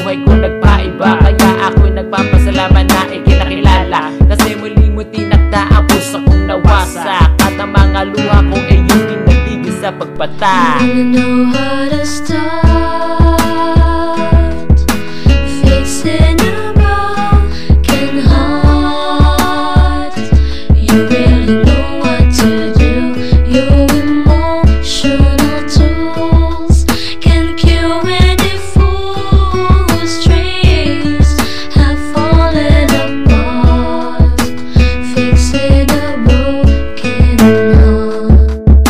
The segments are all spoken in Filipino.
buhay ko nagpaiba. Kaya ako'y nagpapasalamat na ikinakilala, kasi muli mo tinakda ang puso kong nawasak, at ang mga luha kong iyong pinatigil sa pagbata. You know how to start fixing a broken heart. You really know what to do. Your emotional tools can cure any fool whose dreams have fallen apart. Fixing a broken heart.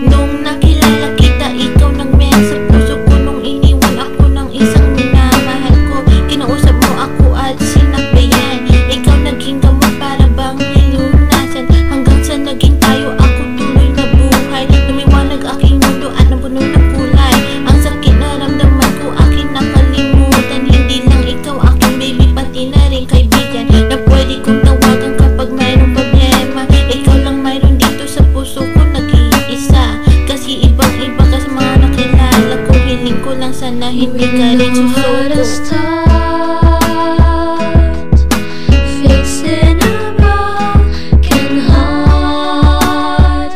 Nung nakilala kita, ikaw nang meron sa puso ko. Nung iniwan ako ng isang minamahal ko, kinausap mo ako at sinabayan. Ikaw naging gamot para bang nilunasan, hanggang sa naging tayo ako tuloy na buhay. Lumiwanag aking mundo at napuno ng kulay. Ang sakit na ramdaman ko aking nakalimutan. Hindi lang ikaw aking baby, pati na rin kaibigan na pwede kong tawagan kapag mayroong problema. Ikaw lang mayroon dito sa puso ko, nag-iisa. Kasi ibang-iba ka sa mga nakilala ko. Hiling ko lang sana hindi ka rin susuko. Fixing a broken heart.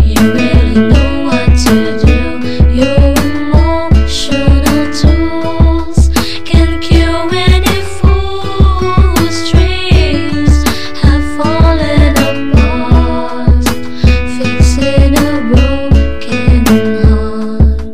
You really know what to do. Your emotional tools can cure any fool whose dreams have fallen apart. Fixing a broken heart.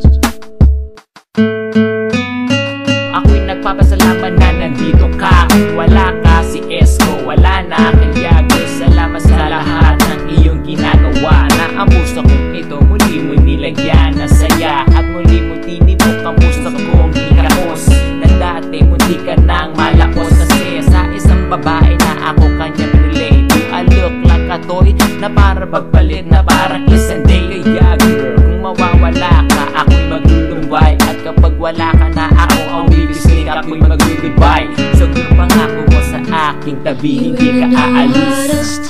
Ako'y nagpapasalamat na nandito ka. Wala ka, si Esko, wala na. Kaya salamat sa lahat ng iyong ginagawa, na ang puso kong ito muli mo nilagyan ng saya, at muli mo tinibok ang puso kong hikahos, na dati munti ka nang malakos. Kasi sa isang babae na ako kanya pinili, do I look like a toy na para magpalit, na parang isang day. Kaya girl, kung mawawala ka, ako'y maglulumbay, at kapag wala ka na, ako ang bibisnik, ako'y mag-goodbye. So girl, pangako mo sa aking tabi, hindi ka aalis.